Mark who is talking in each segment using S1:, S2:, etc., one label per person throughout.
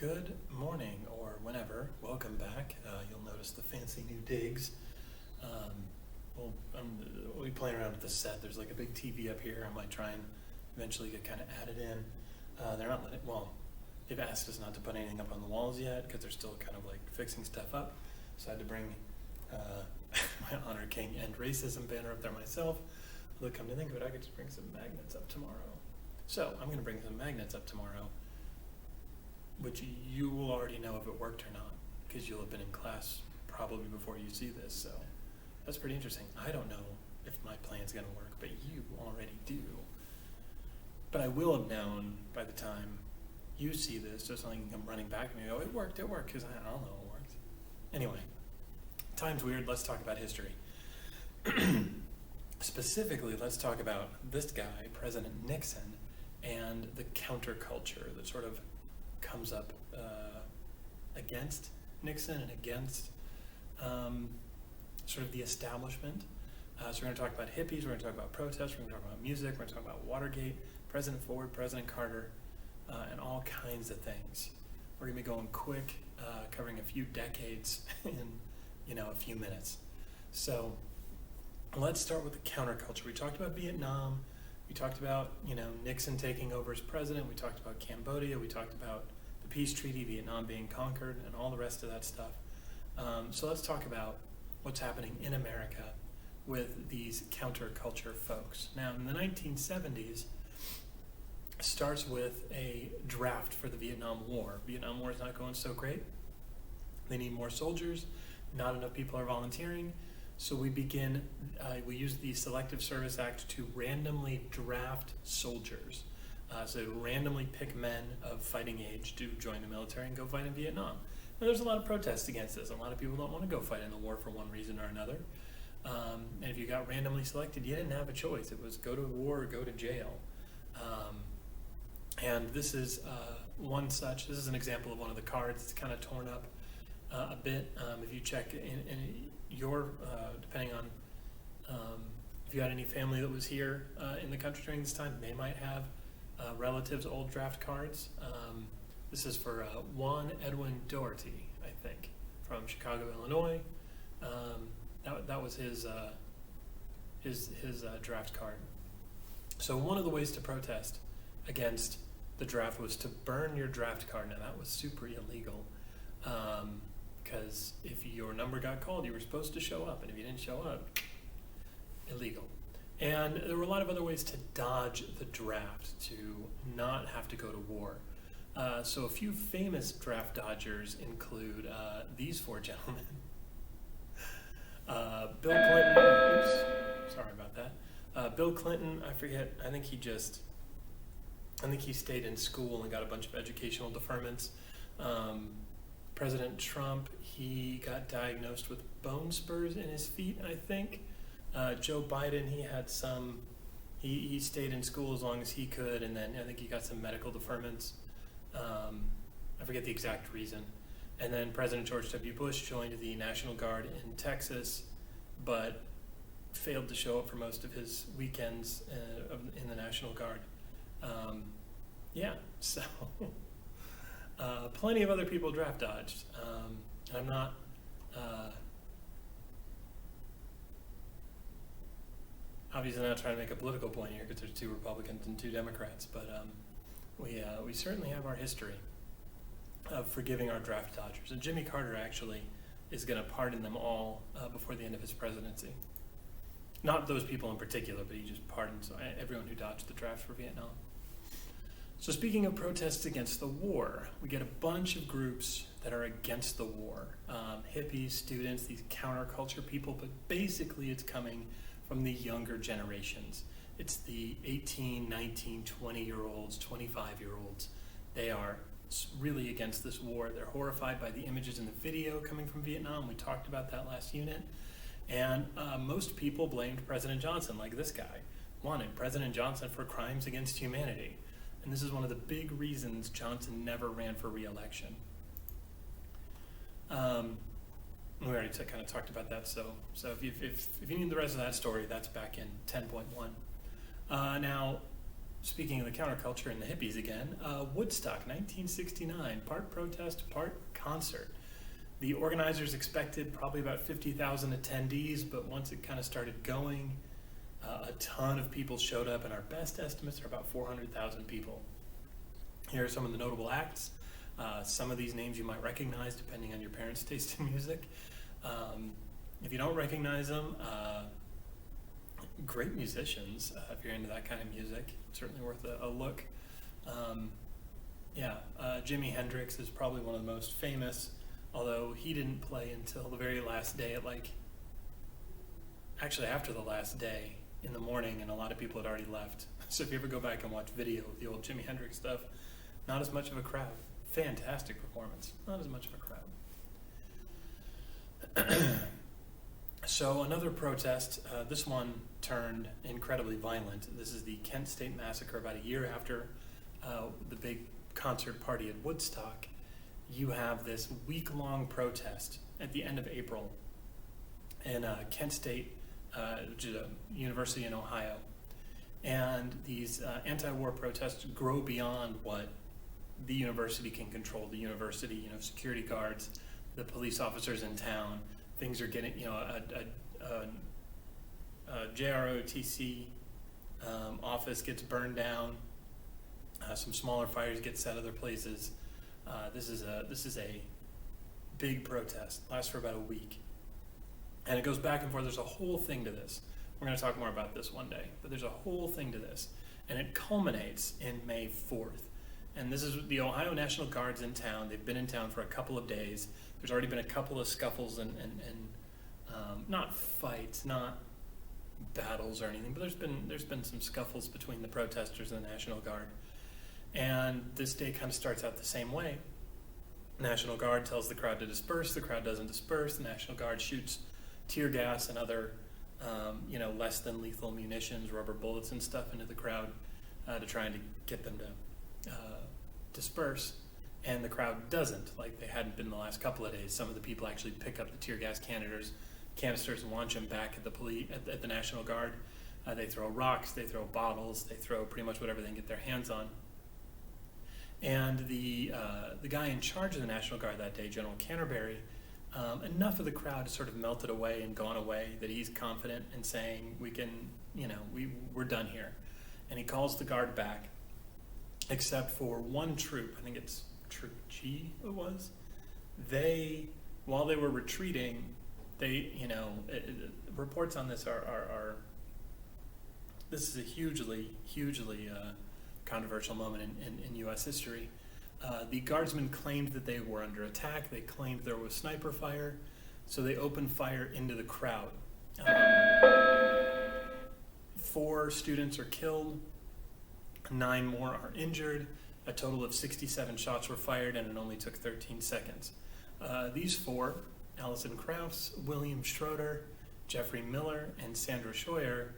S1: Good morning, or whenever. Welcome back. You'll notice the fancy new digs. We'll be playing around with the set. There's like a big TV up here. I might try and eventually get kind of added in. They're not letting, they've asked us not to put anything up on the walls yet because they're still kind of like fixing stuff up. So I had to bring my Honor King End Racism banner up there myself. Although come to think of it, I could just bring some magnets up tomorrow. So I'm going to bring some magnets up tomorrow, which you will already know if it worked or not, because you'll have been in class probably before you see this. So that's pretty interesting. I don't know if my plan's going to work, but you already do. But I will have known by the time you see this, just so I can come running back and go, it worked, because I don't know it worked. Anyway, time's weird. Let's talk about history. Specifically, let's talk about this guy, President Nixon, and the counterculture that sort of comes up against Nixon and against sort of the establishment. So we're going to talk about hippies, we're going to talk about protests, we're going to talk about music, we're going to talk about Watergate, President Ford, President Carter, and all kinds of things. We're going to be going quick, covering a few decades in a few minutes. So let's start with the counterculture. We talked about Vietnam. We talked about, Nixon taking over as president. We talked about Cambodia. We talked about the peace treaty, Vietnam being conquered, and all the rest of that stuff. So let's talk about what's happening in America with these counterculture folks. Now, in the 1970s, starts with a draft for the Vietnam War. Vietnam War is not going so great. They need more soldiers. Not enough people are volunteering. So we use the Selective Service Act to randomly draft soldiers. So randomly pick men of fighting age to join the military and go fight in Vietnam. Now, there's a lot of protests against this. A lot of people don't want to go fight in the war for one reason or another. And if you got randomly selected, you didn't have a choice. It was go to war or go to jail. And this is one such. This is an example of one of the cards. It's kind of torn up a bit. If you check in your, depending on if you had any family that was here in the country during this time, they might have relatives' old draft cards. This is for Juan Edwin Doherty, I think, from Chicago, Illinois. That was his draft card. So one of the ways to protest against the draft was to burn your draft card. Now that was super illegal. Because if your number got called, you were supposed to show up, and if you didn't show up, illegal. And there were a lot of other ways to dodge the draft, to not have to go to war. So a few famous draft dodgers include these four gentlemen. Bill Clinton, sorry about that. Bill Clinton, I forget, I think he stayed in school and got a bunch of educational deferments. President Trump, he got diagnosed with bone spurs in his feet, I think. Joe Biden, he stayed in school as long as he could, and then I think he got some medical deferments. I forget the exact reason. And then President George W. Bush joined the National Guard in Texas, but failed to show up for most of his weekends in the National Guard. So... plenty of other people draft dodged. I'm not, obviously not trying to make a political point here because there's two Republicans and two Democrats, but we certainly have our history of forgiving our draft dodgers. And Jimmy Carter actually is going to pardon them all before the end of his presidency. Not those people in particular, but he just pardons everyone who dodged the draft for Vietnam. So speaking of protests against the war, we get a bunch of groups that are against the war. Hippies, students, these counterculture people, but basically it's coming from the younger generations. It's the 18, 19, 20-year-olds, 25-year-olds. They are really against this war. They're horrified by the images in the video coming from Vietnam. We talked about that last unit. And most people blamed President Johnson, like this guy, wanted President Johnson for crimes against humanity. And this is one of the big reasons Johnson never ran for re-election. We already kind of talked about that, so if you need the rest of that story, that's back in 10.1. Now, speaking of the counterculture and the hippies again, Woodstock, 1969, part protest, part concert. The organizers expected probably about 50,000 attendees, but once it kind of started going, a ton of people showed up, and our best estimates are about 400,000 people. Here are some of the notable acts. Some of these names you might recognize depending on your parents' taste in music. If you don't recognize them, great musicians. If you're into that kind of music, certainly worth a look. Jimi Hendrix is probably one of the most famous, although he didn't play until the very last day actually after the last day in the morning, and a lot of people had already left. So if you ever go back and watch video of the old Jimi Hendrix stuff, not as much of a crowd. Fantastic performance, not as much of a crowd. So another protest, this one turned incredibly violent. This is the Kent State Massacre. About a year after the big concert party at Woodstock, you have this week-long protest at the end of April in Kent State, which is a university in Ohio. And these anti-war protests grow beyond what the university can control. The university, security guards, the police officers in town, things are getting, a JROTC office gets burned down. Some smaller fires get set other places. This is a big protest. Lasts for about a week, and it goes back and forth. There's a whole thing to this. We're going to talk more about this one day, but there's a whole thing to this, and it culminates in May 4th. And this is the Ohio National Guard's in town. They've been in town for a couple of days. There's already been a couple of scuffles and not fights, not battles or anything, but there's been some scuffles between the protesters and the National Guard. And this day kind of starts out the same way. National Guard tells the crowd to disperse. The crowd doesn't disperse. The National Guard shoots tear gas and other, less than lethal munitions, rubber bullets and stuff into the crowd to try and get them to disperse. And the crowd doesn't, like they hadn't been the last couple of days. Some of the people actually pick up the tear gas canisters and launch them back at the National Guard. They throw rocks, they throw bottles, they throw pretty much whatever they can get their hands on. And the guy in charge of the National Guard that day, General Canterbury, enough of the crowd has sort of melted away and gone away that he's confident in saying, we're done here. And he calls the Guard back, except for one troop. I think it's Troop G it was. While they were retreating, reports on this are this is a hugely controversial moment in U.S. history. The guardsmen claimed that they were under attack. They claimed there was sniper fire, so they opened fire into the crowd. 4 students are killed, 9 more are injured. A total of 67 shots were fired, and it only took 13 seconds. These 4, Allison Krauss, William Schroeder, Jeffrey Miller, and Sandra Scheuer,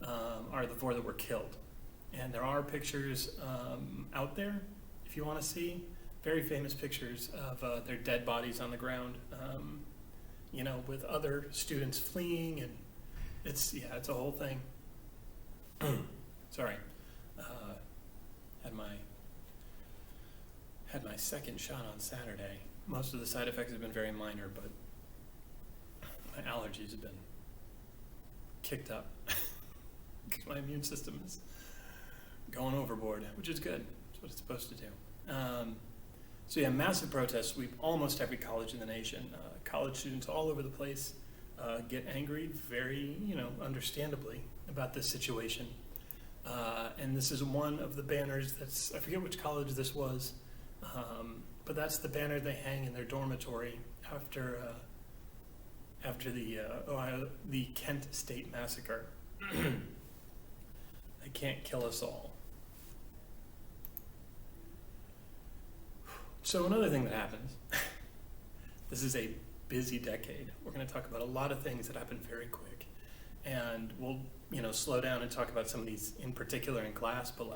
S1: are the 4 that were killed. And there are pictures out there, if you want to see, very famous pictures of their dead bodies on the ground, with other students fleeing, and it's a whole thing. Sorry, had my second shot on Saturday. Most of the side effects have been very minor, but my allergies have been kicked up. My immune system is going overboard, which is good. That's what it's supposed to do. Massive protests sweep almost every college in the nation. College students all over the place get angry, very, understandably, about this situation. And this is one of the banners I forget which college this was, but that's the banner they hang in their dormitory after the Kent State Massacre. They can't kill us all. So another thing that happens, this is a busy decade. We're going to talk about a lot of things that happen very quick. And we'll, slow down and talk about some of these in particular in class, but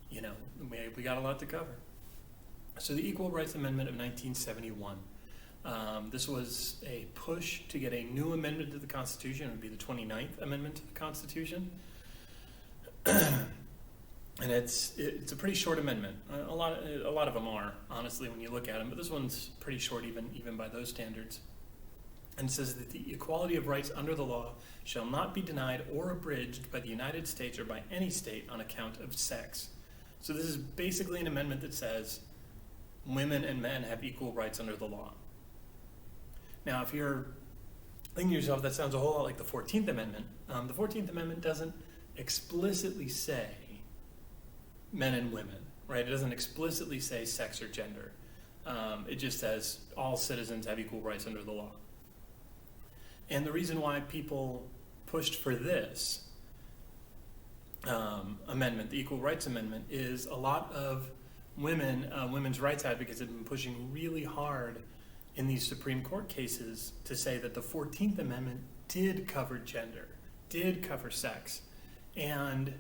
S1: we got a lot to cover. So the Equal Rights Amendment of 1971. This was a push to get a new amendment to the Constitution. It would be the 29th Amendment to the Constitution. And it's a pretty short amendment. A lot of them are, honestly, when you look at them, but this one's pretty short even by those standards. And it says that the equality of rights under the law shall not be denied or abridged by the United States or by any state on account of sex. So this is basically an amendment that says women and men have equal rights under the law. Now, if you're thinking to yourself, that sounds a whole lot like the 14th Amendment. The 14th Amendment doesn't explicitly say men and women, right? It doesn't explicitly say sex or gender. It just says all citizens have equal rights under the law. And the reason why people pushed for this amendment, the Equal Rights Amendment, is a lot of women's rights advocates have been pushing really hard in these Supreme Court cases to say that the 14th Amendment did cover gender, did cover sex. And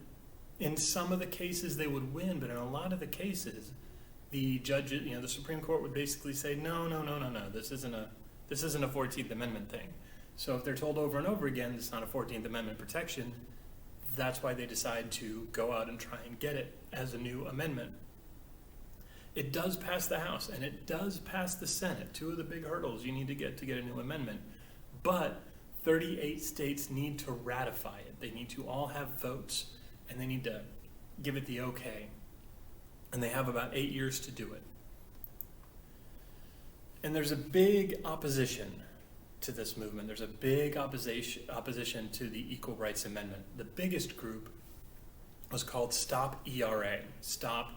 S1: in some of the cases they would win, but in a lot of the cases, the judges, the Supreme Court would basically say, no, this isn't a 14th Amendment thing. So if they're told over and over again, it's not a 14th Amendment protection, that's why they decide to go out and try and get it as a new amendment. It does pass the House, and it does pass the Senate, two of the big hurdles you need to get a new amendment. But 38 states need to ratify it. They need to all have votes, and they need to give it the okay. And they have about 8 years to do it. And there's a big opposition to this movement. There's a big opposition to the Equal Rights Amendment. The biggest group was called Stop ERA. Stop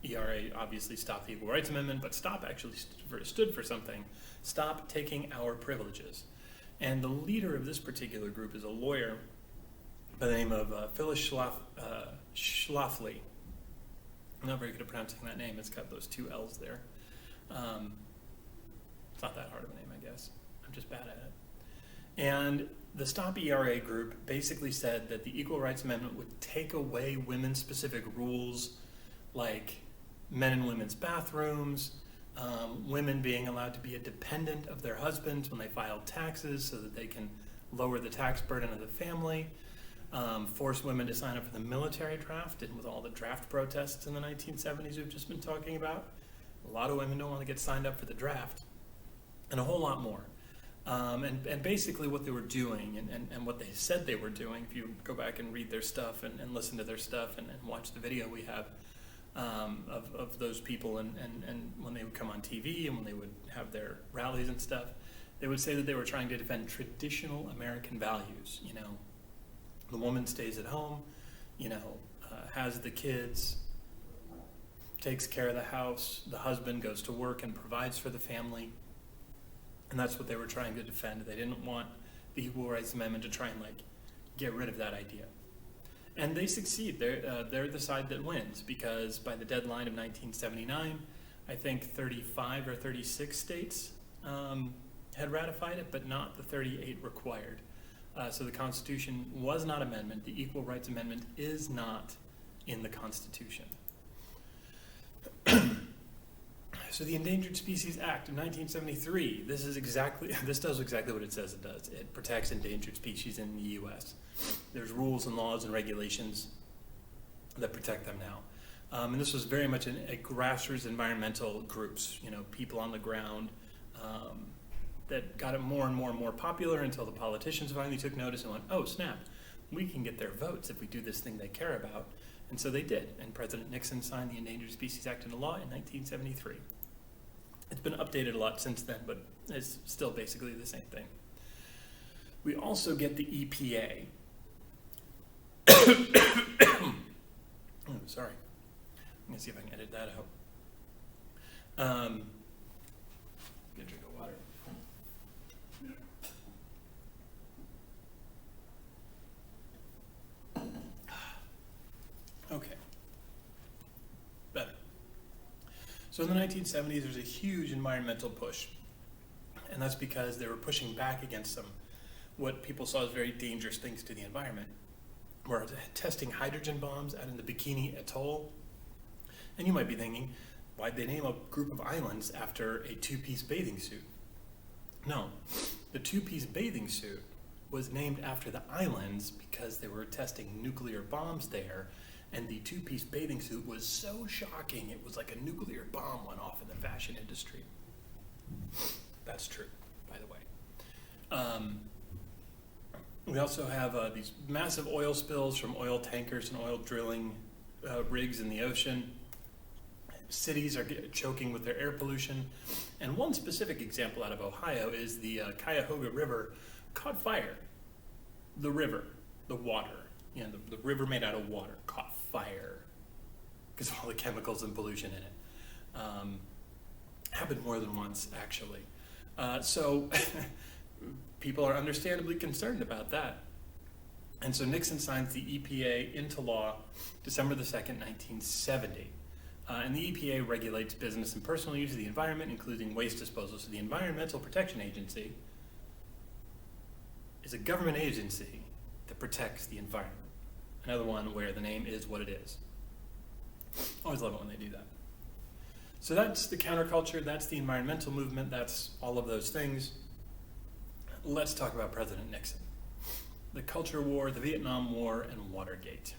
S1: ERA, obviously Stop the Equal Rights Amendment, but Stop actually stood for something. Stop taking our privileges. And the leader of this particular group is a lawyer by the name of Phyllis Schlafly. I'm not very good at pronouncing that name. It's got those two L's there. It's not that hard of a name, I guess. I'm just bad at it. And the Stop ERA group basically said that the Equal Rights Amendment would take away women-specific rules like men and women's bathrooms, women being allowed to be a dependent of their husbands when they filed taxes so that they can lower the tax burden of the family, force women to sign up for the military draft, and with all the draft protests in the 1970s we've just been talking about, a lot of women don't want to get signed up for the draft, and a whole lot more. And basically what they were doing and what they said they were doing, if you go back and read their stuff and listen to their stuff and watch the video we have of those people and when they would come on TV and when they would have their rallies and stuff, they would say that they were trying to defend traditional American values. The woman stays at home, has the kids, takes care of the house, the husband goes to work and provides for the family. And that's what they were trying to defend. They didn't want the Equal Rights Amendment to try and get rid of that idea. And they succeed. They're the side that wins, because by the deadline of 1979, I think 35 or 36 states had ratified it, but not the 38 required. So the Constitution was not amendment. The Equal Rights Amendment is not in the Constitution. So the Endangered Species Act of 1973, this does exactly what it says it does. It protects endangered species in the U.S. There's rules and laws and regulations that protect them now. And this was very much a grassroots environmental groups, people on the ground that got it more and more and more popular until the politicians finally took notice and went, oh snap, we can get their votes if we do this thing they care about. And so they did. And President Nixon signed the Endangered Species Act into law in 1973. It's been updated a lot since then, but it's still basically the same thing. We also get the EPA. Oh, sorry. I'm going to see if I can edit that out. Get a drink of water. Okay. Better. So in the 1970s, there's a huge environmental push. And that's because they were pushing back against what people saw as very dangerous things to the environment. We're testing hydrogen bombs out in the Bikini Atoll. And you might be thinking, why'd they name a group of islands after a two-piece bathing suit? No, the two-piece bathing suit was named after the islands because they were testing nuclear bombs there, And the two-piece bathing suit was so shocking, it was like a nuclear bomb went off in the fashion industry. That's true, by the way. We also have these massive oil spills from oil tankers and oil drilling rigs in the ocean. Cities are choking with their air pollution. And one specific example out of Ohio is the Cuyahoga River caught fire. The river, the water, the river made out of water caught fire because of all the chemicals and pollution in it. Happened more than once, actually. So people are understandably concerned about that. And so Nixon signs the EPA into law December the 2nd, 1970. And the EPA regulates business and personal use of the environment, including waste disposal. So the Environmental Protection Agency is a government agency that protects the environment. Another one where the name is what it is. Always love it when they do that. So that's the counterculture, that's the environmental movement, that's all of those things. Let's talk about President Nixon. The culture war, the Vietnam War, and Watergate.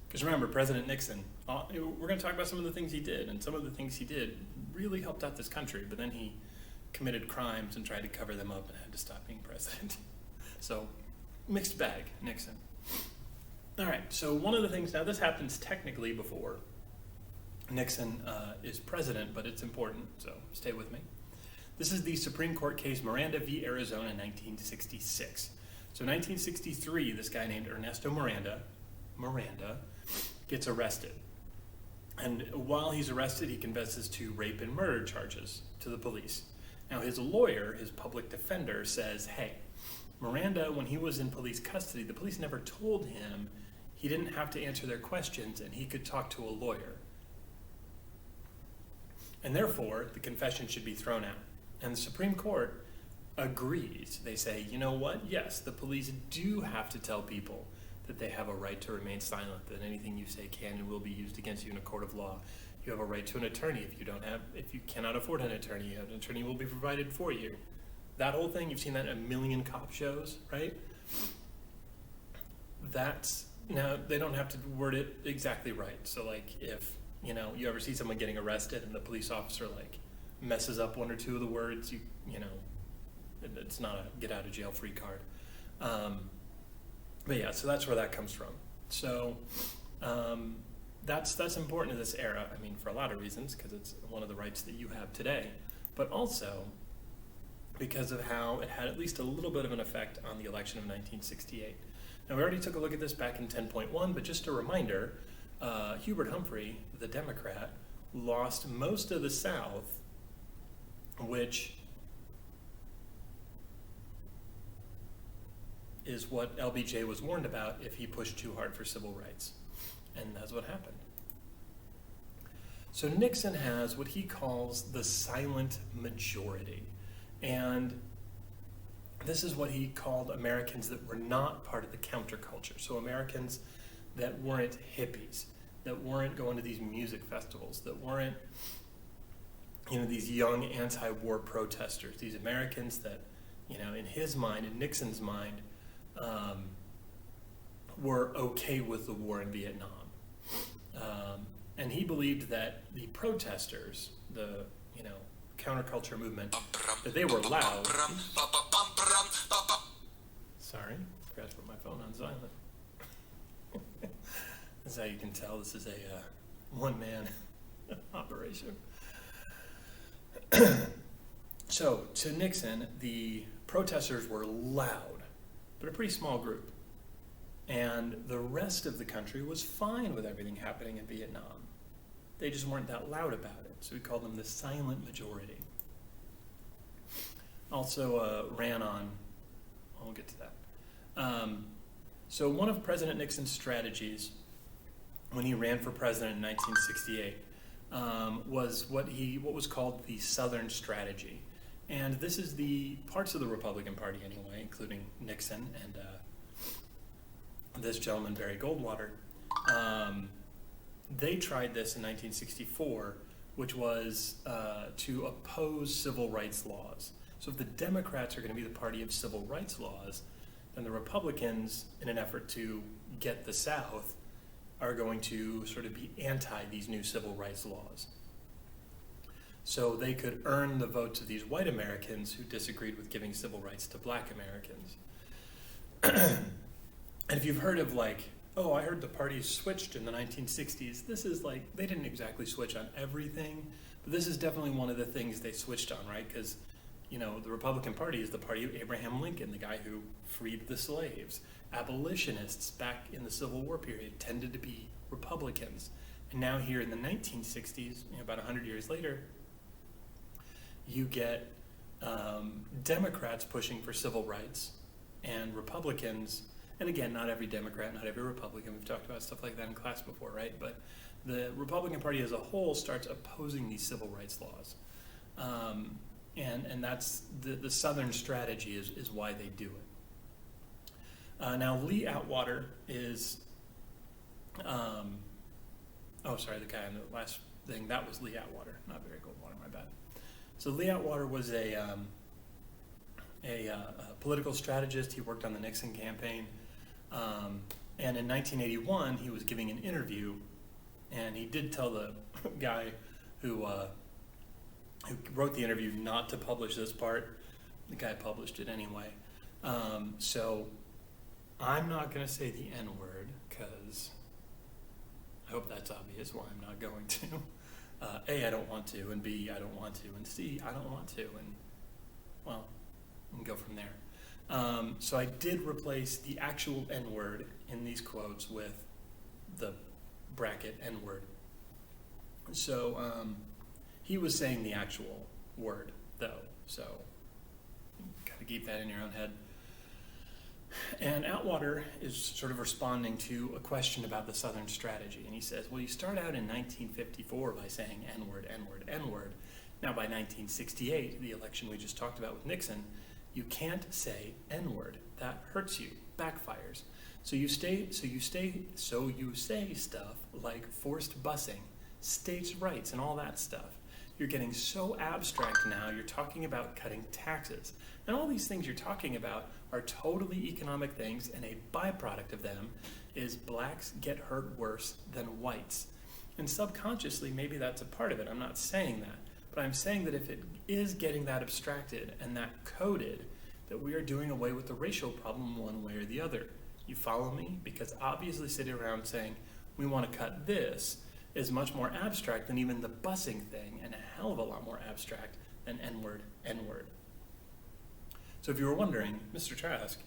S1: Because remember, President Nixon, we're going to talk about some of the things he did, and some of the things he did really helped out this country, but then he committed crimes and tried to cover them up and had to stop being president. So, mixed bag, Nixon. All right, so one of the things, now this happens technically before Nixon is president, but it's important, so stay with me. This is the Supreme Court case Miranda v. Arizona in 1966. So 1963, this guy named Ernesto Miranda gets arrested. And while he's arrested, he confesses to rape and murder charges to the police. Now his lawyer, his public defender, says, hey, Miranda, when he was in police custody, the police never told him he didn't have to answer their questions and he could talk to a lawyer. And therefore, the confession should be thrown out. And the Supreme Court agrees. They say, you know what? Yes, the police do have to tell people that they have a right to remain silent, that anything you say can and will be used against you in a court of law. You have a right to an attorney. If you cannot afford an attorney, an attorney will be provided for you. That whole thing, you've seen that in a million cop shows, right? Now they don't have to word it exactly right. So like if, you ever see someone getting arrested and the police officer like messes up one or two of the words, it's not a get out of jail free card. But yeah, so that's where that comes from. So that's important in this era. I mean, for a lot of reasons, because it's one of the rights that you have today, but also because of how it had at least a little bit of an effect on the election of 1968. Now, we already took a look at this back in 10.1, but just a reminder, Hubert Humphrey, the Democrat, lost most of the South, which is what LBJ was warned about if he pushed too hard for civil rights. And that's what happened. So Nixon has what he calls the silent majority. And this is what he called Americans that were not part of the counterculture. So Americans that weren't hippies, that weren't going to these music festivals, that weren't, these young anti-war protesters, these Americans that, in his mind, in Nixon's mind, were okay with the war in Vietnam. And he believed that the protesters, the, counterculture movement, that they were loud. Sorry, forgot to put my phone on silent. That's how you can tell this is a one-man operation. So, to Nixon, the protesters were loud, but a pretty small group. And the rest of the country was fine with everything happening in Vietnam. They just weren't that loud about it, so we called them the silent majority. Also ran on, we'll get to that. So one of President Nixon's strategies when he ran for president in 1968 was what was called the Southern Strategy. And this is the parts of the Republican Party anyway, including Nixon and this gentleman, Barry Goldwater. They tried this in 1964, which was to oppose civil rights laws. So if the Democrats are going to be the party of civil rights laws, then the Republicans, in an effort to get the South, are going to sort of be anti these new civil rights laws. So they could earn the votes of these white Americans who disagreed with giving civil rights to black Americans. And if you've heard of like, oh, I heard the parties switched in the 1960s, this is like, they didn't exactly switch on everything, but this is definitely one of the things they switched on, right? Because, you know, the Republican Party is the party of Abraham Lincoln, the guy who freed the slaves. Abolitionists back in the Civil War period tended to be Republicans. And now here in the 1960s, you know, about 100 years later, you get Democrats pushing for civil rights and Republicans, and again, not every Democrat, not every Republican, we've talked about stuff like that in class before, right? But the Republican Party as a whole starts opposing these civil rights laws. And that's the Southern strategy is why they do it. Now, Lee Atwater is, the guy on the last thing, that was Lee Atwater, not Barry Goldwater, my bad. So Lee Atwater was a political strategist. He worked on the Nixon campaign. And in 1981, he was giving an interview, and he did tell the guy who wrote the interview not to publish this part. The guy published it anyway. So I'm not going to say the N-word, because I hope that's obvious why I'm not going to. A, I don't want to, and B, I don't want to, and C, I don't want to, and, well, we can go from there. So I did replace the actual N-word in these quotes with the bracket N-word. So he was saying the actual word, though, so kind of keep that in your own head. And Atwater is sort of responding to a question about the Southern strategy. And he says, well, you start out in 1954 by saying N-word, N-word, N-word. Now by 1968, the election we just talked about with Nixon, you can't say N-word. That hurts you, backfires. So you say stuff like forced busing, states' rights, and all that stuff. You're getting so abstract now, you're talking about cutting taxes. And all these things you're talking about are totally economic things, and a byproduct of them is blacks get hurt worse than whites. And subconsciously, maybe that's a part of it. I'm not saying that. But I'm saying that if it is getting that abstracted and that coded, that we are doing away with the racial problem one way or the other. You follow me? Because obviously sitting around saying, we want to cut this, is much more abstract than even the busing thing, and a hell of a lot more abstract than N-word, N-word. So if you were wondering, Mr. Trask,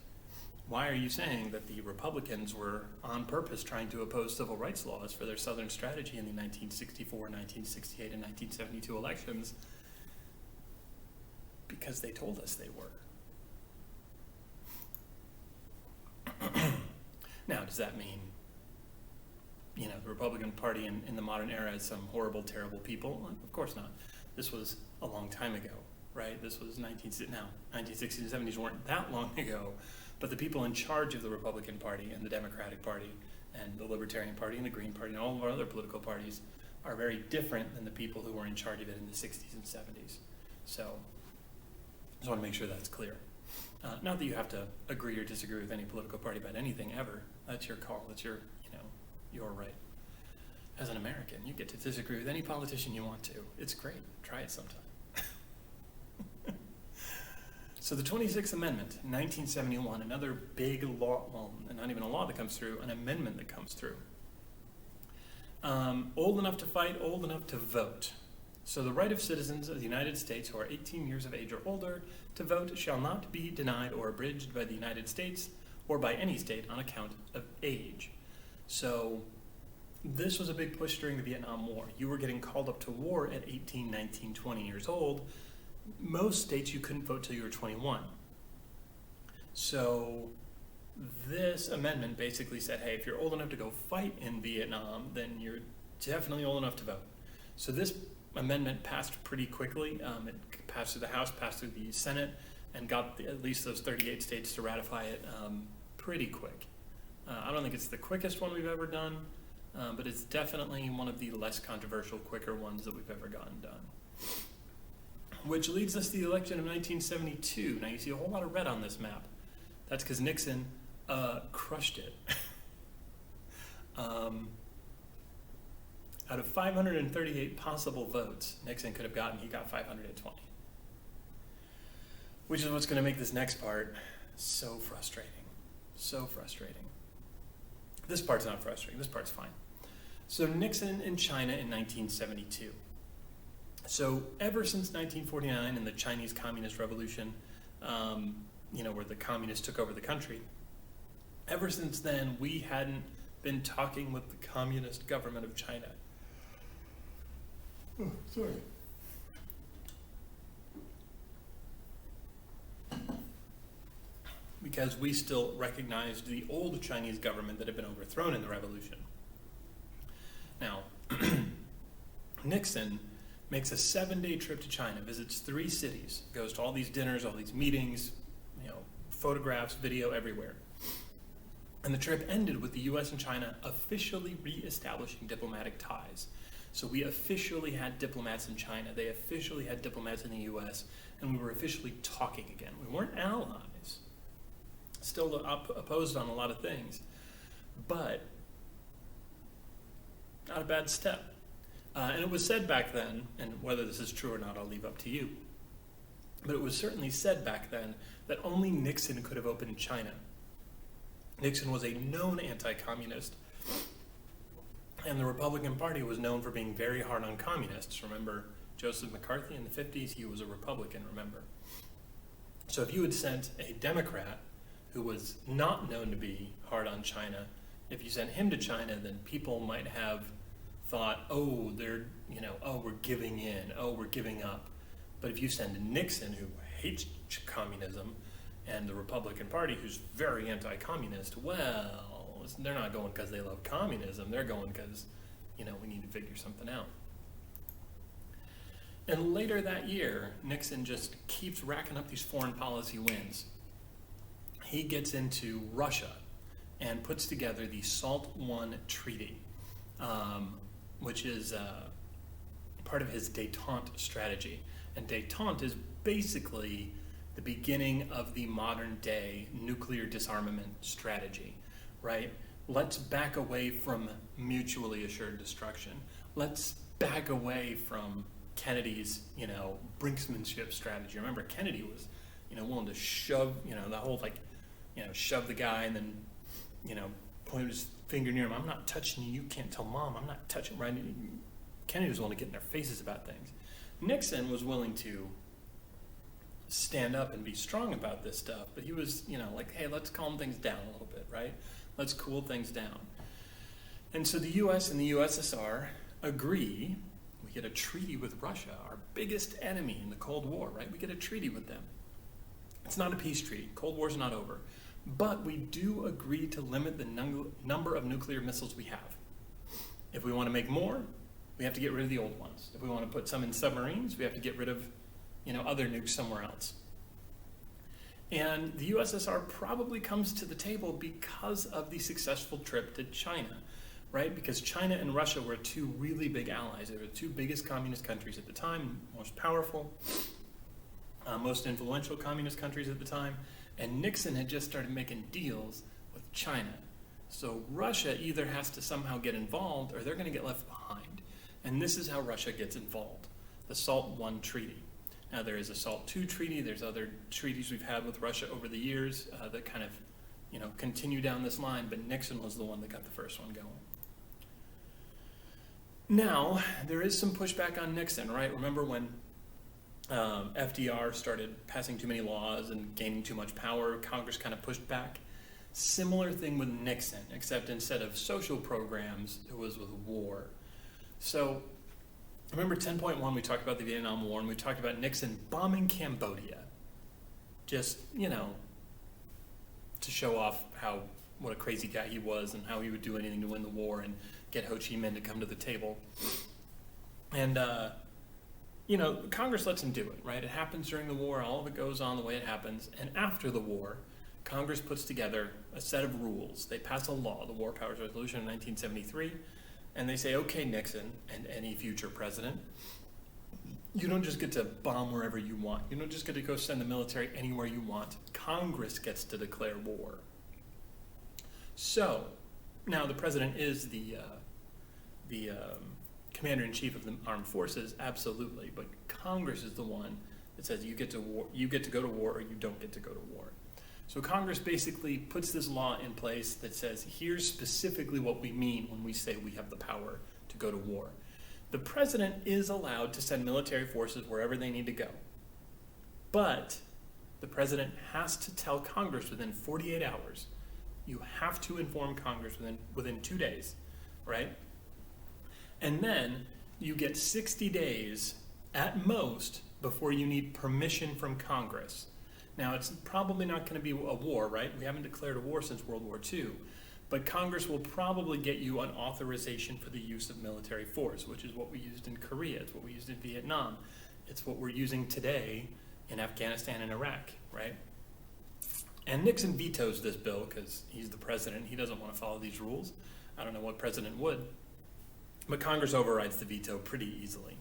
S1: why are you saying that the Republicans were on purpose trying to oppose civil rights laws for their Southern strategy in the 1964, 1968, and 1972 elections? Because they told us they were. Now, does that mean, you know, the Republican Party in the modern era is some horrible, terrible people? Of course not. This was a long time ago, right? This was 1960s and 70s weren't that long ago, but the people in charge of the Republican Party and the Democratic Party and the Libertarian Party and the Green Party and all of our other political parties are very different than the people who were in charge of it in the 60s and 70s. So I just want to make sure that's clear. Not that you have to agree or disagree with any political party about anything ever. That's your call. That's your right. As an American, you get to disagree with any politician you want to. It's great. Try it sometime. So the 26th Amendment, 1971, another big law, well, not even a law that comes through, an amendment that comes through. Old enough to fight, old enough to vote. So the right of citizens of the United States who are 18 years of age or older to vote shall not be denied or abridged by the United States or by any state on account of age. So this was a big push during the Vietnam War. You were getting called up to war at 18, 19, 20 years old. Most states you couldn't vote till you were 21. So this amendment basically said, hey, if you're old enough to go fight in Vietnam, then you're definitely old enough to vote. So this amendment passed pretty quickly. It passed through the House, passed through the Senate, and got at least those 38 states to ratify it pretty quick. I don't think it's the quickest one we've ever done, but it's definitely one of the less controversial, quicker ones that we've ever gotten done. Which leads us to the election of 1972. Now you see a whole lot of red on this map. That's because Nixon crushed it. Out of 538 possible votes Nixon could have gotten, he got 520. Which is what's going to make this next part so frustrating. So frustrating. This part's not frustrating. This part's fine. So Nixon in China in 1972. So ever since 1949 and the Chinese Communist Revolution, where the communists took over the country, ever since then we hadn't been talking with the communist government of China. Oh, sorry. Because we still recognized the old Chinese government that had been overthrown in the revolution. Now, Nixon makes a 7-day trip to China, visits 3 cities, goes to all these dinners, all these meetings, photographs, video, everywhere. And the trip ended with the US and China officially reestablishing diplomatic ties. So we officially had diplomats in China, they officially had diplomats in the US, and we were officially talking again. We weren't allies, still opposed on a lot of things, but not a bad step. And it was said back then, and whether this is true or not, I'll leave up to you, but it was certainly said back then that only Nixon could have opened China. Nixon was a known anti-communist, and the Republican Party was known for being very hard on communists. Remember Joseph McCarthy in the 50s? He was a Republican, remember? So if you had sent a Democrat who was not known to be hard on China, if you sent him to China, then people might have thought, oh, we're giving in, oh, we're giving up. But if you send Nixon, who hates communism, and the Republican Party, who's very anti-communist, well, they're not going because they love communism. They're going because, we need to figure something out. And later that year, Nixon just keeps racking up these foreign policy wins. He gets into Russia and puts together the SALT I Treaty, which is part of his détente strategy. And détente is basically the beginning of the modern day nuclear disarmament strategy, right? Let's back away from mutually assured destruction. Let's back away from Kennedy's, brinksmanship strategy. Remember, Kennedy was, willing to shove, the whole shove the guy and then, point his finger near him. I'm not touching you. You can't tell mom. I'm not touching, right? Kennedy was willing to get in their faces about things. Nixon was willing to stand up and be strong about this stuff, but he was, hey, let's calm things down a little bit, right? Let's cool things down. And so the US and the USSR agree. We get a treaty with Russia, our biggest enemy in the Cold War, right? We get a treaty with them. It's not a peace treaty. Cold War's not over. But we do agree to limit the number of nuclear missiles we have. If we want to make more, we have to get rid of the old ones. If we want to put some in submarines, we have to get rid of other nukes somewhere else. And the USSR probably comes to the table because of the successful trip to China, right? Because China and Russia were 2 really big allies. They were the 2 biggest communist countries at the time, most powerful, most influential communist countries at the time. And Nixon had just started making deals with China. So Russia either has to somehow get involved or they're going to get left behind. And this is how Russia gets involved, the SALT I Treaty. Now there is a SALT II Treaty, there's other treaties we've had with Russia over the years that kind of, continue down this line, but Nixon was the one that got the first one going. Now, there is some pushback on Nixon, right? Remember when FDR started passing too many laws and gaining too much power, Congress kind of pushed back. Similar thing with Nixon, except instead of social programs, it was with war. So, remember 10.1, we talked about the Vietnam War, and we talked about Nixon bombing Cambodia. Just, to show off what a crazy guy he was and how he would do anything to win the war and get Ho Chi Minh to come to the table. And, Congress lets him do it, right? It happens during the war, all of it goes on the way it happens. And after the war, Congress puts together a set of rules. They pass a law, the War Powers Resolution of 1973, and they say, okay, Nixon and any future president, you don't just get to bomb wherever you want. You don't just get to go send the military anywhere you want. Congress gets to declare war. So, now the president is the commander-in-chief of the armed forces, absolutely, but Congress is the one that says you get to go to war or you don't get to go to war. So Congress basically puts this law in place that says, here's specifically what we mean when we say we have the power to go to war. The president is allowed to send military forces wherever they need to go. But the president has to tell Congress within 48 hours. You have to inform Congress within 2 days, right? And then you get 60 days at most before you need permission from Congress. Now, it's probably not going to be a war, right? We haven't declared a war since World War II. But Congress will probably get you an authorization for the use of military force, which is what we used in Korea. It's what we used in Vietnam. It's what we're using today in Afghanistan and Iraq, right? And Nixon vetoes this bill because he's the president. He doesn't want to follow these rules. I don't know what president would. But Congress overrides the veto pretty easily.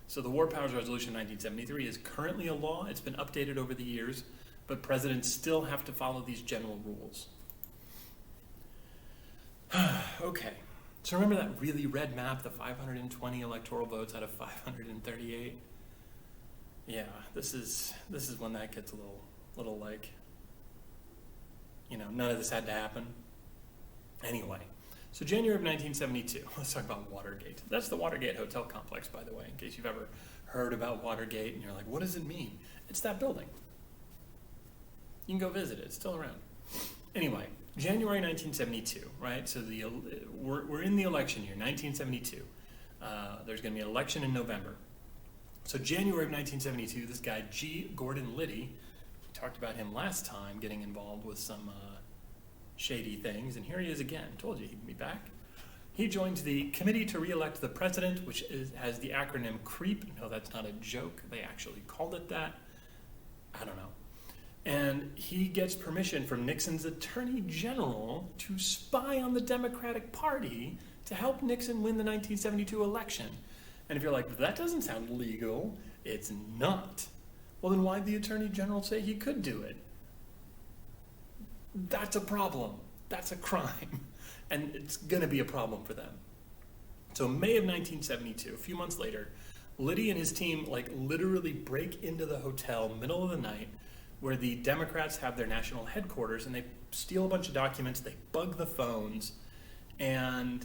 S1: So the War Powers Resolution 1973 is currently a law. It's been updated over the years, but presidents still have to follow these general rules. Okay, so remember that really red map, the 520 electoral votes out of 538? Yeah, this is when that gets a little like, none of this had to happen. Anyway, so January of 1972, let's talk about Watergate. That's the Watergate Hotel Complex, by the way, in case you've ever heard about Watergate and you're like, what does it mean? It's that building. You can go visit it, it's still around. Anyway, January 1972, right? So we're in the election year, 1972. There's going to be an election in November. So January of 1972, this guy, G. Gordon Liddy, we talked about him last time, getting involved with some shady things, and here he is again. Told you he'd be back. He joined the Committee to Re-elect the President, which has the acronym CREEP. No, that's not a joke. They actually called it that. I don't know. And he gets permission from Nixon's Attorney General to spy on the Democratic Party to help Nixon win the 1972 election. And if you're like, that doesn't sound legal, it's not. Well, then why did the Attorney General say he could do it? That's a problem. That's a crime. And it's going to be a problem for them. So May of 1972, a few months later, Liddy and his team literally break into the hotel middle of the night where the Democrats have their national headquarters, and they steal a bunch of documents, they bug the phones, and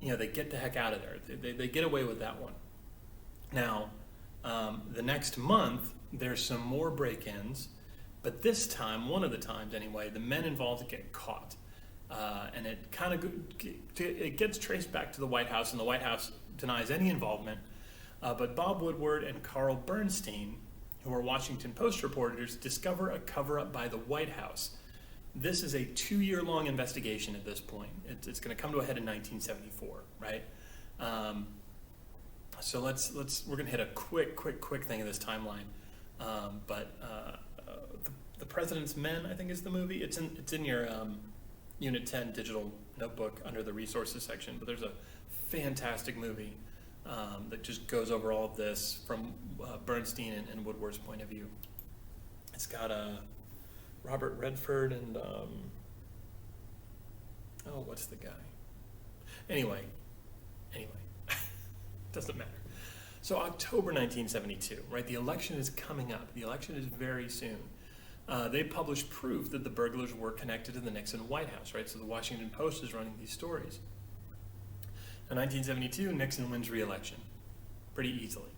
S1: they get the heck out of there. They get away with that one. Now, the next month, there's some more break-ins, but this time, one of the times anyway, the men involved get caught. And it gets traced back to the White House, and the White House denies any involvement. But Bob Woodward and Carl Bernstein, who are Washington Post reporters, discover a cover-up by the White House. This is a 2-year-long investigation at this point. It's going to come to a head in 1974, right? So we're going to hit a quick thing of this timeline. The President's Men, I think, is the movie. It's in your Unit 10 digital notebook under the resources section. But there's a fantastic movie that just goes over all of this from Bernstein and Woodward's point of view. It's got Robert Redford and what's the guy? Anyway, doesn't matter. So October 1972, right? The election is coming up. The election is very soon. They published proof that the burglars were connected to the Nixon White House, right? So the Washington Post is running these stories. In 1972, Nixon wins re-election pretty easily.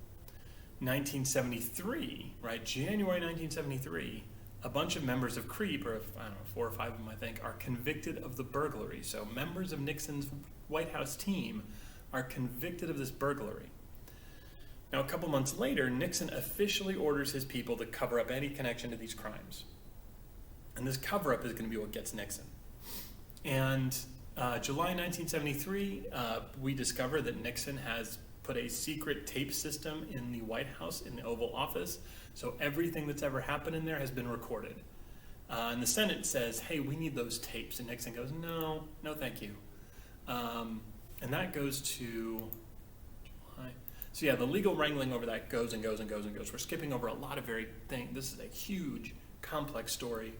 S1: 1973, right, January 1973, a bunch of members of CREEP, or 4 or 5 of them, I think, are convicted of the burglary. So members of Nixon's White House team are convicted of this burglary. Now, a couple months later, Nixon officially orders his people to cover up any connection to these crimes. And this cover-up is going to be what gets Nixon. And July 1973, we discover that Nixon has put a secret tape system in the White House, in the Oval Office. So everything that's ever happened in there has been recorded. And the Senate says, hey, we need those tapes. And Nixon goes, no, thank you. And that goes to July. So yeah, the legal wrangling over that goes and goes and goes and goes. We're skipping over a lot of very things. This is a huge, complex story.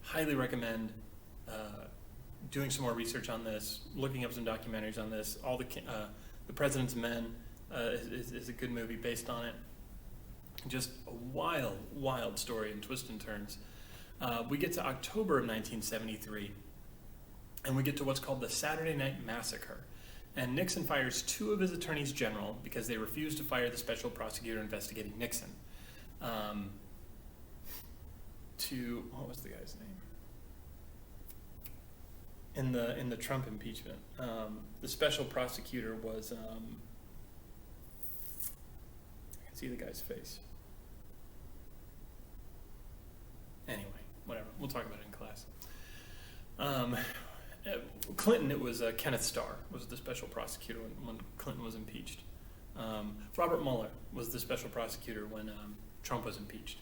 S1: Highly recommend doing some more research on this, looking up some documentaries on this. All the President's Men is a good movie based on it. Just a wild, wild story and twists and turns. We get to October of 1973, and we get to what's called the Saturday Night Massacre. And Nixon fires 2 of his attorneys general because they refused to fire the special prosecutor investigating Nixon. What was the guy's name? In the Trump impeachment, the special prosecutor was, I can see the guy's face. Anyway, whatever, we'll talk about it in class. Clinton, it was Kenneth Starr was the special prosecutor when Clinton was impeached. Robert Mueller was the special prosecutor when Trump was impeached.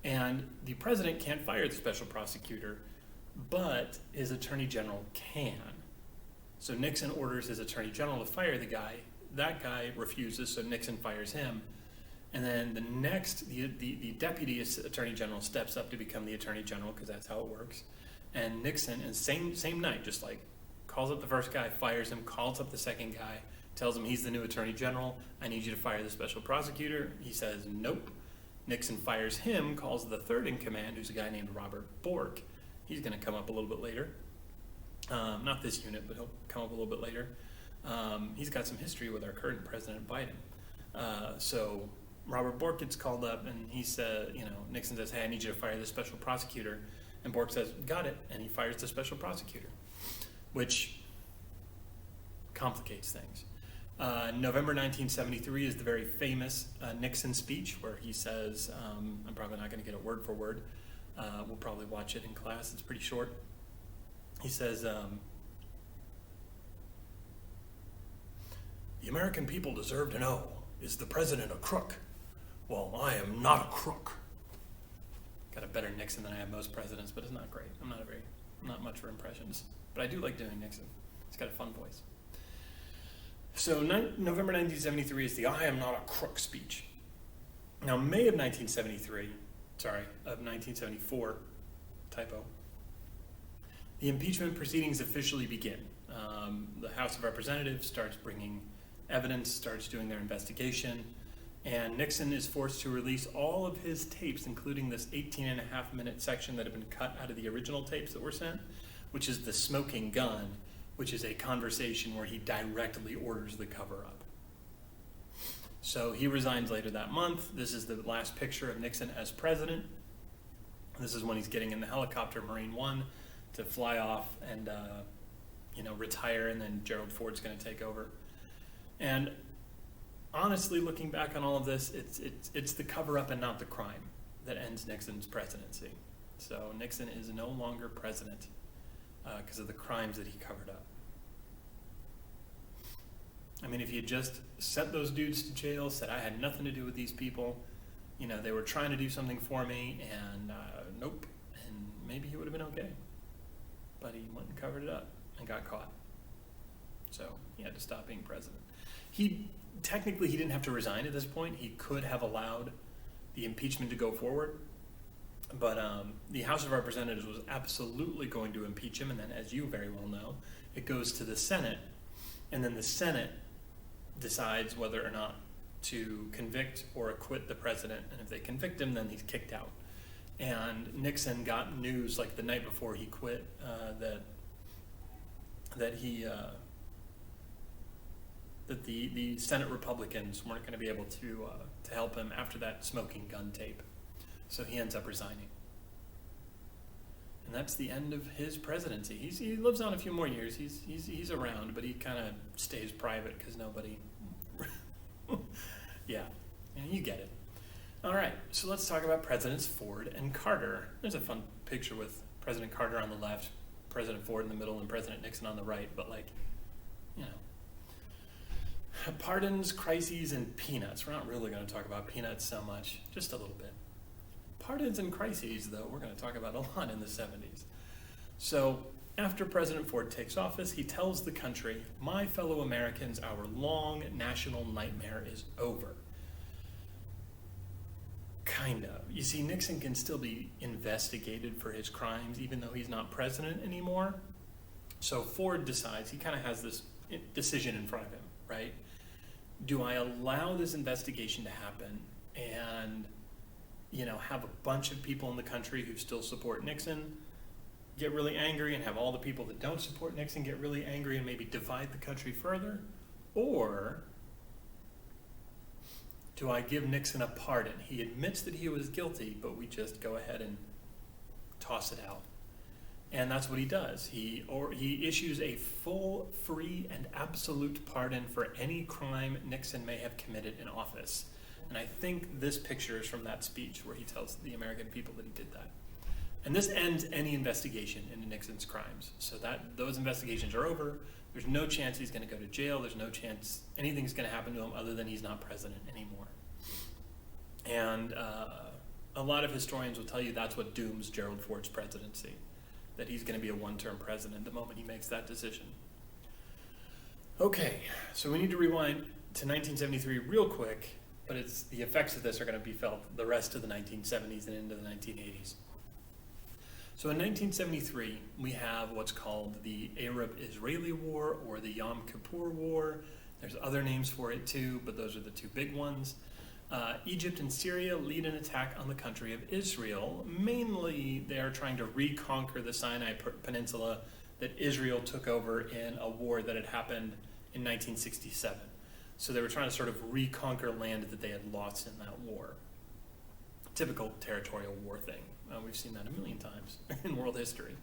S1: And the president can't fire the special prosecutor, but his attorney general can. So Nixon orders his attorney general to fire the guy. That guy refuses, so Nixon fires him. And then the deputy attorney general steps up to become the attorney general, because that's how it works. And Nixon, in same night, just like calls up the first guy, fires him, calls up the second guy, tells him he's the new attorney general. I need you to fire the special prosecutor. He says nope. Nixon fires him, calls the third in command, who's a guy named Robert Bork. He's going to come up a little bit later. Not this unit, but he'll come up a little bit later. He's got some history with our current President Biden. So Robert Bork gets called up, and he said, Nixon says, hey, I need you to fire the special prosecutor. And Bork says, got it, and he fires the special prosecutor, which complicates things. November 1973 is the very famous Nixon speech where he says, I'm probably not going to get it word for word. We'll probably watch it in class. It's pretty short. He says, the American people deserve to know, is the president a crook? Well, I am not a crook. Got a better Nixon than I have most presidents, but it's not great. I'm not much for impressions, but I do like doing Nixon. He's got a fun voice. So November 1973 is the I am not a crook speech. Now May of 1974, typo, the impeachment proceedings officially begin. The House of Representatives starts bringing evidence, starts doing their investigation, and Nixon is forced to release all of his tapes, including this 18.5-minute section that had been cut out of the original tapes that were sent, which is the smoking gun, which is a conversation where he directly orders the cover-up. So he resigns later that month. This is the last picture of Nixon as president. This is when he's getting in the helicopter, Marine One, to fly off and retire, and then Gerald Ford's going to take over. And honestly, looking back on all of this, it's the cover-up and not the crime that ends Nixon's presidency. So Nixon is no longer president because of the crimes that he covered up. I mean, if you just sent those dudes to jail, said I had nothing to do with these people, they were trying to do something for me, and nope, and maybe he would have been okay. But he went and covered it up and got caught. So he had to stop being president. Technically, he didn't have to resign at this point. He could have allowed the impeachment to go forward, but the House of Representatives was absolutely going to impeach him, and then, as you very well know, it goes to the Senate, and then the Senate decides whether or not to convict or acquit the president, and if they convict him, then he's kicked out. And Nixon got news like the night before he quit that the Senate Republicans weren't going to be able to help him after that smoking gun tape. So he ends up resigning. And that's the end of his presidency. He lives on a few more years. He's around, but he kind of stays private because nobody... yeah, you get it. All right, so let's talk about Presidents Ford and Carter. There's a fun picture with President Carter on the left, President Ford in the middle, and President Nixon on the right, but pardons, crises, and peanuts. We're not really going to talk about peanuts so much, just a little bit. Pardons and crises, though, we're going to talk about a lot in the 70s. So After President Ford takes office, he tells the country, "My fellow Americans, our long national nightmare is over." Kind of. You see, Nixon can still be investigated for his crimes even though he's not president anymore. So Ford decides, he kind of has this decision in front of him, right? Do I allow this investigation to happen and, have a bunch of people in the country who still support Nixon get really angry and have all the people that don't support Nixon get really angry and maybe divide the country further? Or do I give Nixon a pardon? He admits that he was guilty, but we just go ahead and toss it out. And that's what he does. He issues a full, free, and absolute pardon for any crime Nixon may have committed in office. And I think this picture is from that speech where he tells the American people that he did that. And this ends any investigation into Nixon's crimes. So that those investigations are over. There's no chance he's going to go to jail. There's no chance anything's going to happen to him other than he's not president anymore. And a lot of historians will tell you that's what dooms Gerald Ford's presidency, that he's going to be a one-term president the moment he makes that decision. Okay, so we need to rewind to 1973 real quick, but the effects of this are going to be felt the rest of the 1970s and into the 1980s. So in 1973, we have what's called the Arab-Israeli War or the Yom Kippur War. There's other names for it too, but those are the two big ones. Egypt and Syria lead an attack on the country of Israel. Mainly, they are trying to reconquer the Sinai Peninsula that Israel took over in a war that had happened in 1967. So they were trying to sort of reconquer land that they had lost in that war. Typical territorial war thing. We've seen that a million times in world history.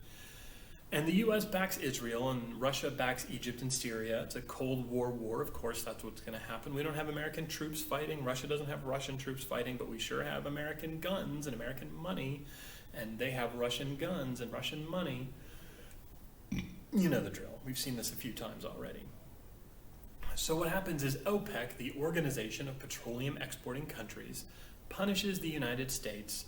S1: And the U.S. backs Israel, and Russia backs Egypt and Syria. It's a Cold War war, of course, that's what's going to happen. We don't have American troops fighting. Russia doesn't have Russian troops fighting, but we sure have American guns and American money, and they have Russian guns and Russian money. You know the drill. We've seen this a few times already. So what happens is OPEC, the Organization of Petroleum Exporting Countries, punishes the United States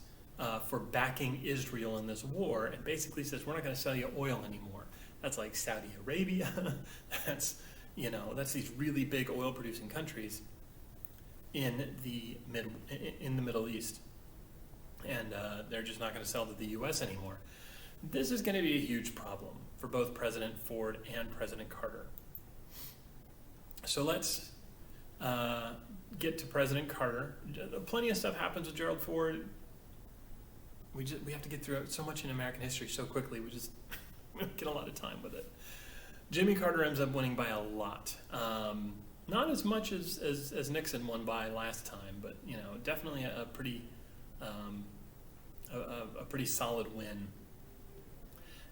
S1: for backing Israel in this war, and basically says, we're not going to sell you oil anymore. That's like Saudi Arabia. that's these really big oil producing countries in the Middle East, and they're just not going to sell to the U.S. anymore. This is going to be a huge problem for both President Ford and President Carter. So let's get to President Carter. Plenty of stuff happens with Gerald Ford. We have to get through so much in American history so quickly. We don't get a lot of time with it. Jimmy Carter ends up winning by a lot. Not as much as Nixon won by last time, but definitely a pretty solid win.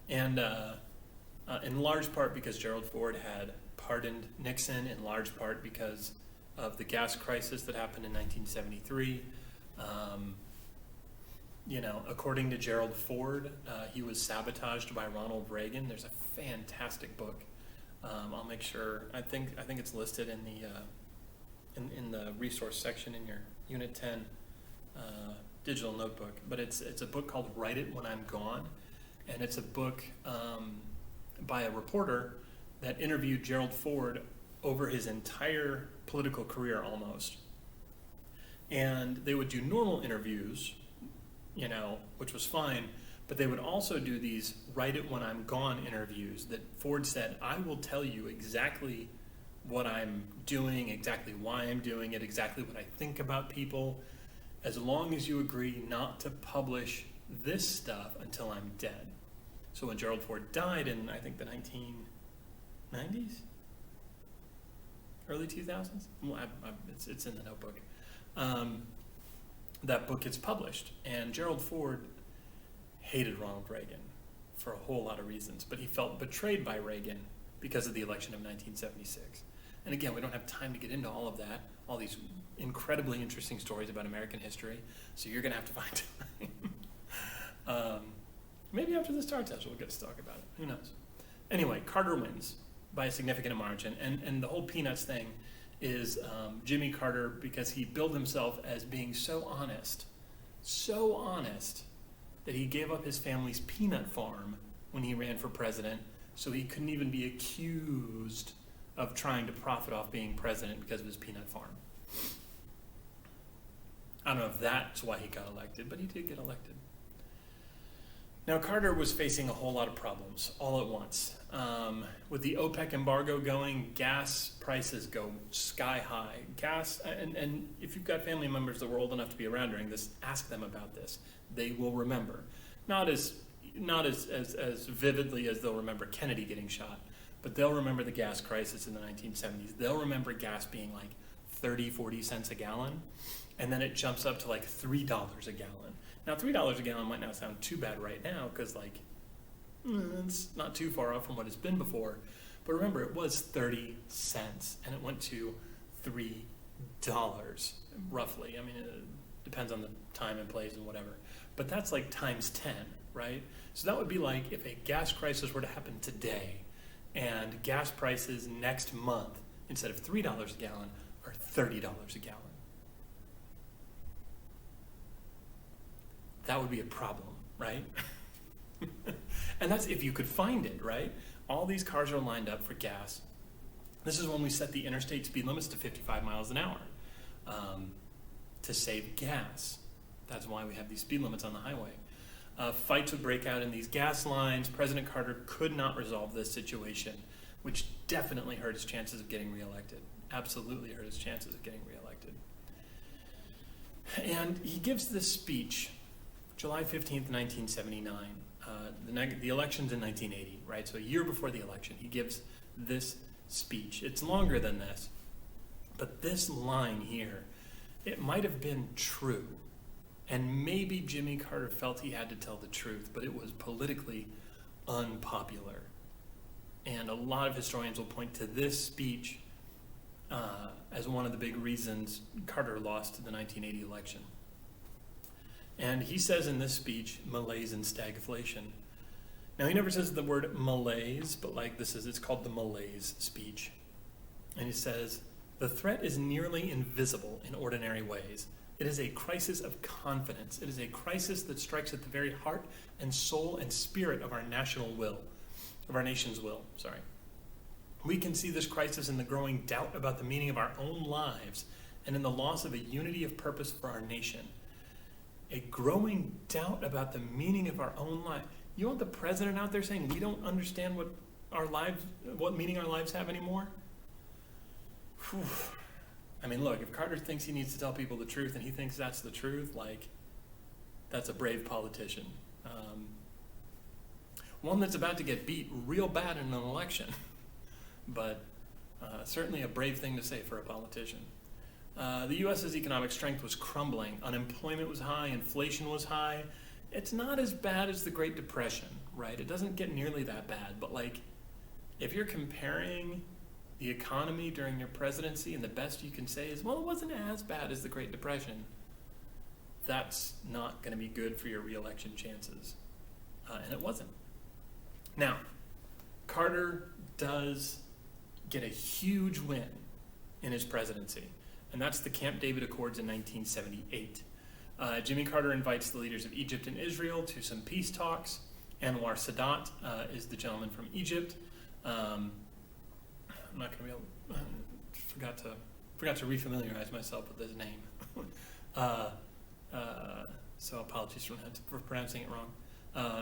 S1: And in large part because Gerald Ford had pardoned Nixon, in large part because of the gas crisis that happened in 1973. According to Gerald Ford, he was sabotaged by Ronald Reagan. There's a fantastic book. I'll make sure. I think it's listed in the resource section in your Unit 10 digital notebook. But it's a book called "Write It When I'm Gone," and it's a book by a reporter that interviewed Gerald Ford over his entire political career almost. And they would do normal interviews, which was fine, but they would also do these "Write It When I'm Gone" interviews that Ford said, I will tell you exactly what I'm doing, exactly why I'm doing it, exactly what I think about people, as long as you agree not to publish this stuff until I'm dead. So when Gerald Ford died in, I think, the 1990s? Early 2000s? Well, it's in the notebook. That book gets published, and Gerald Ford hated Ronald Reagan for a whole lot of reasons, but he felt betrayed by Reagan because of the election of 1976. And again, we don't have time to get into all of that, all these incredibly interesting stories about American history, so you're going to have to find time. Maybe after the Star Test we'll get to talk about it. Who knows? Anyway, Carter wins by a significant margin, and the whole Peanuts thing is Jimmy Carter, because he billed himself as being so honest that he gave up his family's peanut farm when he ran for president, so he couldn't even be accused of trying to profit off being president because of his peanut farm. I don't know if that's why he got elected, but he did get elected. Now, Carter was facing a whole lot of problems all at once. With the OPEC embargo going, gas prices go sky high. Gas, and if you've got family members that were old enough to be around during this, ask them about this. They will remember. Not as vividly as they'll remember Kennedy getting shot, but they'll remember the gas crisis in the 1970s. They'll remember gas being like 30, 40 cents a gallon, and then it jumps up to like $3 a gallon. Now, $3 a gallon might not sound too bad right now because it's not too far off from what it's been before. But remember, it was 30 cents, and it went to $3, roughly. I mean, it depends on the time and place and whatever. But that's like times 10, right? So that would be like if a gas crisis were to happen today, and gas prices next month, instead of $3 a gallon, are $30 a gallon. That would be a problem, right? And that's if you could find it, right? All these cars are lined up for gas. This is when we set the interstate speed limits to 55 miles an hour to save gas. That's why we have these speed limits on the highway. Fights would break out in these gas lines. President Carter could not resolve this situation, which definitely hurt his chances of getting reelected. Absolutely hurt his chances of getting reelected. And he gives this speech July 15th, 1979. The election's in 1980, right? So a year before the election, he gives this speech. It's longer than this, but this line here, it might have been true. And maybe Jimmy Carter felt he had to tell the truth, but it was politically unpopular. And a lot of historians will point to this speech as one of the big reasons Carter lost the 1980 election. And he says in this speech, malaise and stagflation. Now, he never says the word malaise, but it's called the malaise speech. And he says, the threat is nearly invisible in ordinary ways. It is a crisis of confidence. It is a crisis that strikes at the very heart and soul and spirit of our nation's will. We can see this crisis in the growing doubt about the meaning of our own lives and in the loss of a unity of purpose for our nation. A growing doubt about the meaning of our own life. You want the president out there saying we don't understand what meaning our lives have anymore? Whew. I mean, look, if Carter thinks he needs to tell people the truth and he thinks that's the truth, that's a brave politician. One that's about to get beat real bad in an election, but certainly a brave thing to say for a politician. The U.S.'s economic strength was crumbling. Unemployment was high. Inflation was high. It's not as bad as the Great Depression, right? It doesn't get nearly that bad. But if you're comparing the economy during your presidency, and the best you can say is, well, it wasn't as bad as the Great Depression, that's not going to be good for your re-election chances. And it wasn't. Now, Carter does get a huge win in his presidency. And that's the Camp David Accords in 1978. Jimmy Carter invites the leaders of Egypt and Israel to some peace talks. Anwar Sadat is the gentleman from Egypt. I'm not going to be able. Forgot to refamiliarize myself with his name. So apologies for pronouncing it wrong.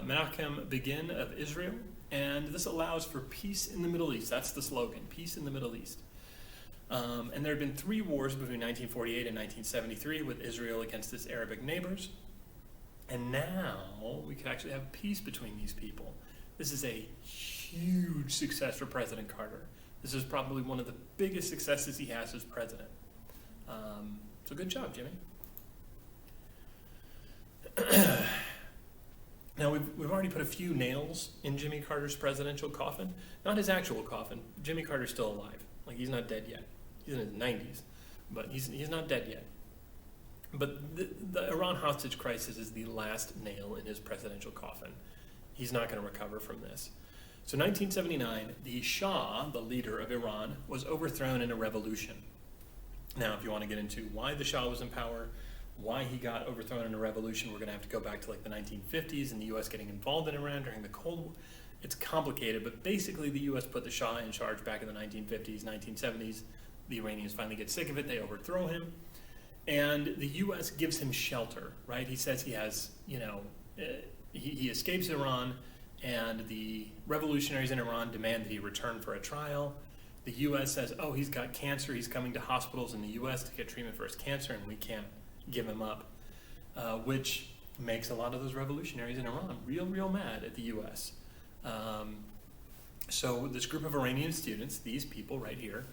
S1: Menachem Begin of Israel, and this allows for peace in the Middle East. That's the slogan: peace in the Middle East. And there had been 3 wars between 1948 and 1973 with Israel against its Arabic neighbors. And now we could actually have peace between these people. This is a huge success for President Carter. This is probably one of the biggest successes he has as president. So good job, Jimmy. Now, we've already put a few nails in Jimmy Carter's presidential coffin. Not his actual coffin. Jimmy Carter's still alive. He's not dead yet. He's in his 90s, but he's not dead yet. But the Iran hostage crisis is the last nail in his presidential coffin. He's not going to recover from this. So 1979, the Shah, the leader of Iran, was overthrown in a revolution. Now, if you want to get into why the Shah was in power, why he got overthrown in a revolution, we're going to have to go back to the 1950s and the U.S. getting involved in Iran during the Cold War. It's complicated, but basically the U.S. put the Shah in charge back in the 1950s, 1970s. The Iranians finally get sick of it. They overthrow him. And the U.S. gives him shelter, right? He says he has, he escapes Iran, and the revolutionaries in Iran demand that he return for a trial. The U.S. says, oh, he's got cancer. He's coming to hospitals in the U.S. to get treatment for his cancer, and we can't give him up, which makes a lot of those revolutionaries in Iran real mad at the U.S. So this group of Iranian students, these people right here,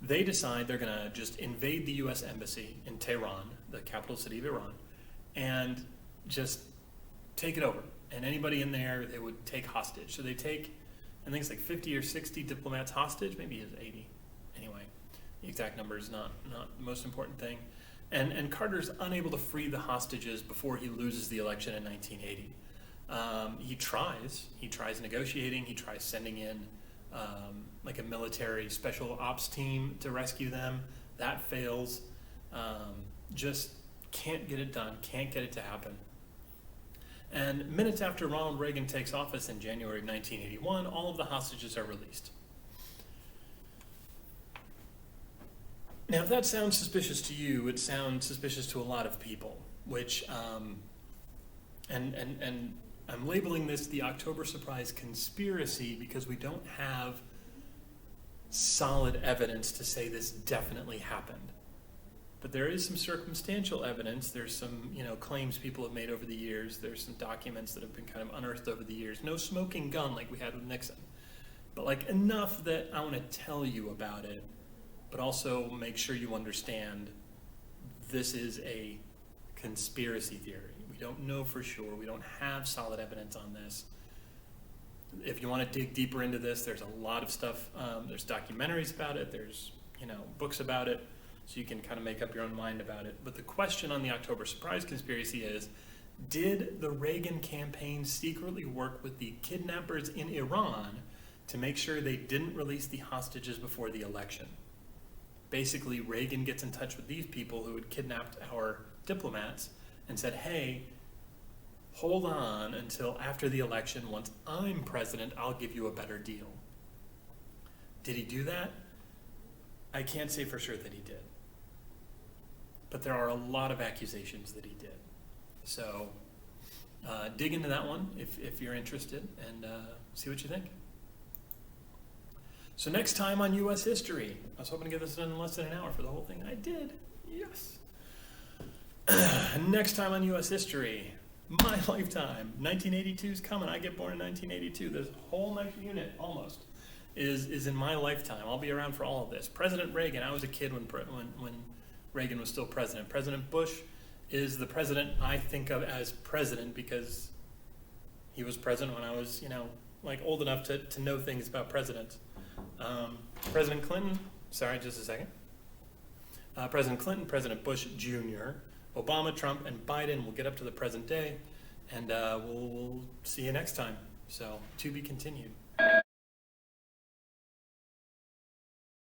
S1: they decide they're going to just invade the U.S. embassy in Tehran, the capital city of Iran, and just take it over. And anybody in there, they would take hostage. So they take, I think it's like 50 or 60 diplomats hostage, maybe it's 80. Anyway, the exact number is not the most important thing. And Carter's unable to free the hostages before he loses the election in 1980. He tries negotiating, he tries sending in like a military special ops team to rescue them. That fails. Just can't get it done, can't get it to happen. And minutes after Ronald Reagan takes office in January of 1981, all of the hostages are released. Now, if that sounds suspicious to you, it sounds suspicious to a lot of people, which, and I'm labeling this the October Surprise conspiracy because we don't have solid evidence to say this definitely happened. But there is some circumstantial evidence. There's some, claims people have made over the years. There's some documents that have been kind of unearthed over the years. No smoking gun like we had with Nixon, but like enough that I want to tell you about it, but also make sure you understand this is a conspiracy theory. We don't know for sure. We don't have solid evidence on this. If you want to dig deeper into this, there's a lot of stuff. There's documentaries about it. There's, books about it. So you can kind of make up your own mind about it. But the question on the October Surprise conspiracy is, did the Reagan campaign secretly work with the kidnappers in Iran to make sure they didn't release the hostages before the election? Basically, Reagan gets in touch with these people who had kidnapped our diplomats and said, hey, hold on until after the election. Once I'm president, I'll give you a better deal. Did he do that? I can't say for sure that he did. But there are a lot of accusations that he did. So dig into that one if you're interested and see what you think. So next time on U.S. History, I was hoping to get this done in less than an hour for the whole thing. I did. Yes. Next time on U.S. History, my lifetime. 1982 is coming. I get born in 1982. This whole next unit, almost, is in my lifetime. I'll be around for all of this. President Reagan. I was a kid when Reagan was still president. President Bush is the president I think of as president because he was president when I was, old enough to know things about presidents. President Clinton, sorry, just a second. President Clinton, President Bush Jr., Obama, Trump, and Biden will get up to the present day, and we'll see you next time. So, to be continued.